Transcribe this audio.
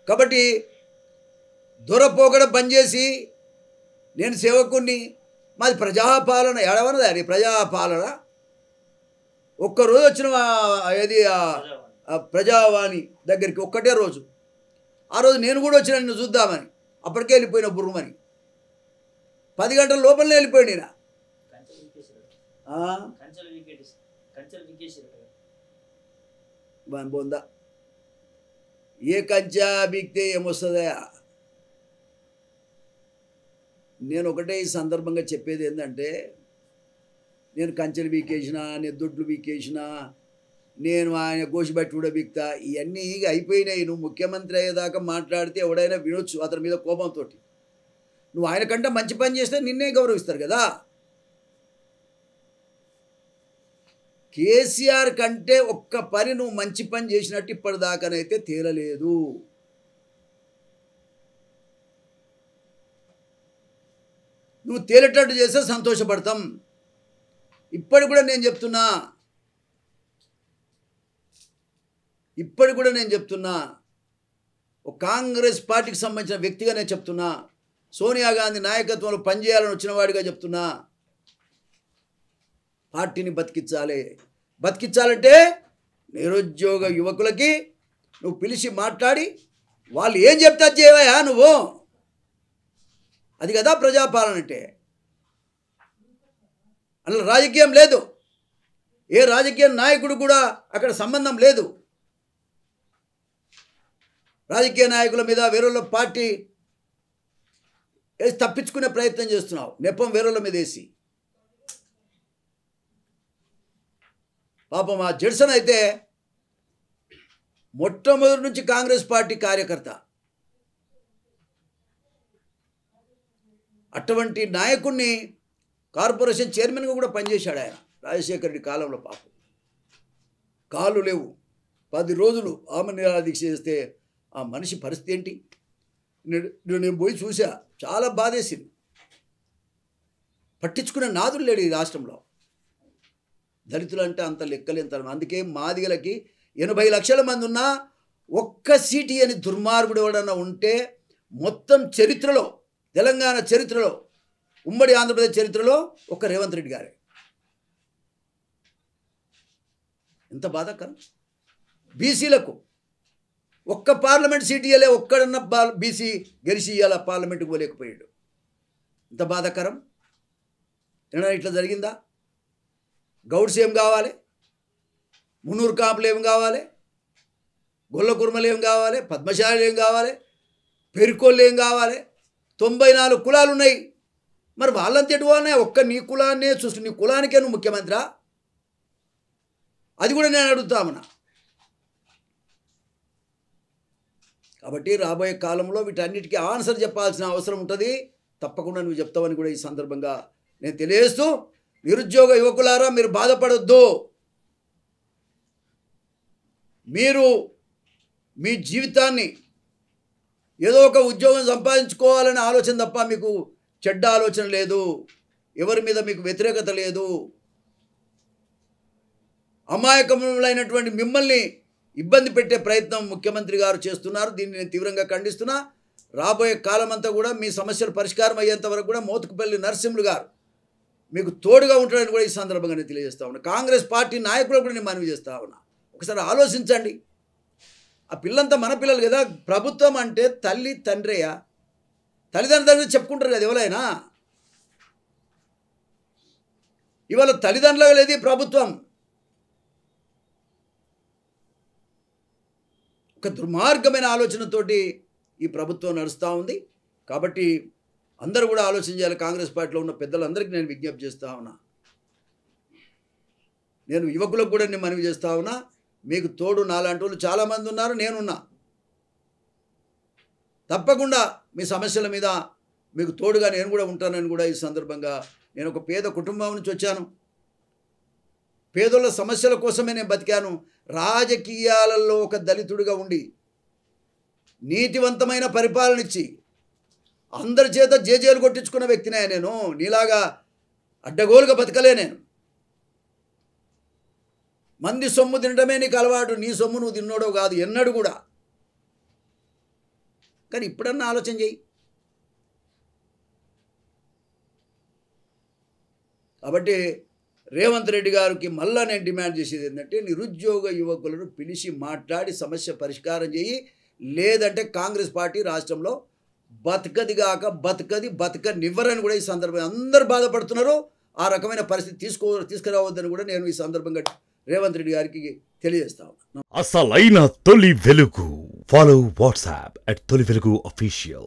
కాబట్టి దొరపోకడ బంద్ చేసి నేను సేవకుణ్ణి, మాది ప్రజాపాలన ఎడవనది అది ప్రజాపాలన. ఒక్కరోజు వచ్చిన ఏది ప్రజావాణి దగ్గరికి ఒక్కటే రోజు, ఆ రోజు నేను కూడా వచ్చిన నిన్ను చూద్దామని, అప్పటికే వెళ్ళిపోయిన బుర్రమని 10 గంటల లోపలనే వెళ్ళిపోయాడు ఈయన. బొందా ఏ కంచా బీక్తే ఏమొస్తుందా? నేను ఒకటే ఈ సందర్భంగా చెప్పేది ఏంటంటే, నేను కంచెలు బీకేసిన, నేను దొడ్లు బీకేసిన, నేను ఆయన గోసిబట్టి కూడా బీక్తా, ఇవన్నీ అయిపోయినాయి. నువ్వు ముఖ్యమంత్రి అయ్యేదాకా మాట్లాడితే ఎవడైనా వినొచ్చు అతని మీద కోపంతో. నువ్వు ఆయన కంటే మంచి పని చేస్తే నిన్నే గౌరవిస్తారు కదా. కేసీఆర్ కంటే ఒక్క పని నువ్వు మంచి పని చేసినట్టు ఇప్పటిదాకానైతే తేలలేదు. నువ్వు తేలేటట్టు చేస్తే సంతోషపడతాం. ఇప్పటికి కూడా నేను చెప్తున్నా, ఒక కాంగ్రెస్ పార్టీకి సంబంధించిన వ్యక్తిగా నేను చెప్తున్నా, సోనియా గాంధీ నాయకత్వంలో పనిచేయాలని వచ్చిన వాడిగా చెప్తున్నా, పార్టీని బతికించాలంటే నిరుద్యోగ యువకులకి నువ్వు పిలిచి మాట్లాడి వాళ్ళు ఏం చెప్తే అది చేయవా నువ్వు. అది కదా ప్రజాపాలన అంటే. అందులో రాజకీయం లేదు, ఏ రాజకీయ నాయకుడు కూడా అక్కడ సంబంధం లేదు. రాజకీయ నాయకుల మీద వేరేళ్ళ పార్టీ వేసి తప్పించుకునే ప్రయత్నం చేస్తున్నావు, నెపం వేరేళ్ళ మీద వేసి. పాపం ఆ జడ్సన్ అయితే మొట్టమొదటి నుంచి కాంగ్రెస్ పార్టీ కార్యకర్త. అటువంటి నాయకుడిని కార్పొరేషన్ చైర్మన్గా కూడా పనిచేశాడు ఆయన రాజశేఖర రెడ్డి కాలంలో. పాపం కాళ్ళు లేవు, 10 రోజులు ఆమె నిరాదీక్ష చేస్తే ఆ మనిషి పరిస్థితి ఏంటి? నేను పోయి చూసా, చాలా బాధేసింది. పట్టించుకునే నాదులు లేడు ఈ రాష్ట్రంలో. దళితులు అంటే అంత లెక్కలేంత. అందుకే మాదిగలకి 80 లక్షల మంది ఉన్నా ఒక్క సీటీ అని దుర్మార్గుడు ఎవడన్నా ఉంటే మొత్తం చరిత్రలో, తెలంగాణ చరిత్రలో, ఉమ్మడి ఆంధ్రప్రదేశ్ చరిత్రలో ఒక్క రేవంత్ రెడ్డి గారే. ఎంత బాధాకరం. బీసీలకు ఒక్క పార్లమెంట్ సీట్ ఇవ్వలే, ఒక్కడన్నా బీసీ గెలిచి ఇవ్వాల పార్లమెంట్కి పోలేకపోయాడు. ఎంత బాధాకరం. ఏమైనా ఇట్లా జరిగిందా? గౌడ్స్ ఏం కావాలి, మున్నూరు కాపులు ఏం కావాలి, గొల్ల కుర్మలు ఏం కావాలి, పద్మశాలు ఏం కావాలి, పెరుకోళ్ళు ఏం కావాలి? 94 కులాలు ఉన్నాయి. మరి వాళ్ళంతా ఎటువానే ఒక్క నీ కులాన్నే చూస్తు, నీ కులానికే నువ్వు ముఖ్యమంత్రా? అది కూడా నేను అడుగుతామన్నా. కాబట్టి రాబోయే కాలంలో వీటన్నిటికీ ఆన్సర్ చెప్పాల్సిన అవసరం ఉంటుంది. తప్పకుండా నువ్వు చెప్తావని కూడా ఈ సందర్భంగా నేను తెలియజేస్తూ, నిరుద్యోగ యువకులారా మీరు బాధపడొద్దు. మీరు మీ జీవితాన్ని ఏదో ఒక ఉద్యోగం సంపాదించుకోవాలనే ఆలోచన తప్ప మీకు చెడ్డ ఆలోచన లేదు, ఎవరి మీద మీకు వ్యతిరేకత లేదు. అమాయకములైనటువంటి మిమ్మల్ని ఇబ్బంది పెట్టే ప్రయత్నం ముఖ్యమంత్రి గారు చేస్తున్నారు. దీన్ని నేను తీవ్రంగా ఖండిస్తున్నా. రాబోయే కాలం అంతా కూడా మీ సమస్యలు పరిష్కారం అయ్యేంత వరకు కూడా మోతుకుపల్లి నరసింహులు గారు మీకు తోడుగా ఉంటాడని కూడా ఈ సందర్భంగా నేను తెలియజేస్తా ఉన్నా. కాంగ్రెస్ పార్టీ నాయకులు కూడా నేను మనవి చేస్తా ఉన్నా, ఒకసారి ఆలోచించండి. ఆ పిల్లంతా మన పిల్లలు కదా. ప్రభుత్వం అంటే తల్లి తండ్రియా, తల్లిదండ్రులు చెప్పుకుంటారు కదా ఎవరైనా. ఇవాళ తల్లిదండ్రులు లేదు ప్రభుత్వం. ఒక దుర్మార్గమైన ఆలోచనతోటి ఈ ప్రభుత్వం నడుస్తూ ఉంది. కాబట్టి అందరూ కూడా ఆలోచన చేయాలి. కాంగ్రెస్ పార్టీలో ఉన్న పెద్దలందరికీ నేను విజ్ఞప్తి చేస్తూ ఉన్నా. నేను యువకులకు కూడా నేను మనవి చేస్తూ ఉన్నా, మీకు తోడు నాలాంటి వాళ్ళు చాలామంది ఉన్నారు, నేనున్నా. తప్పకుండా మీ సమస్యల మీద మీకు తోడుగా నేను కూడా ఉంటానని కూడా ఈ సందర్భంగా, నేను ఒక పేద కుటుంబం నుంచి వచ్చాను, పేదల సమస్యల కోసమే నేను బతికాను. రాజకీయాలలో ఒక దళితుడిగా ఉండి నీతివంతమైన పరిపాలన ఇచ్చి అందరి చేత జేజేలు కొట్టించుకున్న వ్యక్తినే నేను. నీలాగా అడ్డగోలుగా బతకలే నేను. మంది సొమ్ము తినడమే నీకు అలవాటు, నీ సొమ్ము నువ్వు తిన్నోడో కాదు ఎన్నడూ కూడా. కానీ ఇప్పుడన్నా ఆలోచన చేయి. కాబట్టి రేవంత్ రెడ్డి గారికి మళ్ళా నేను డిమాండ్ చేసేది ఏంటంటే, నిరుద్యోగ యువకులను పిలిచి మాట్లాడి సమస్య పరిష్కారం చేయి. లేదంటే కాంగ్రెస్ పార్టీ రాష్ట్రంలో బతకనివ్వరని కూడా ఈ సందర్భంగా అందరూ బాధపడుతున్నారు. ఆ రకమైన పరిస్థితి తీసుకురావద్దని కూడా నేను ఈ సందర్భంగా రేవంత్ రెడ్డి గారికి తెలియజేస్తా ఉన్నాను. అసలైన తొలి వెలుగు. ఫాలో వాట్సాప్ @తొలి వెలుగు official.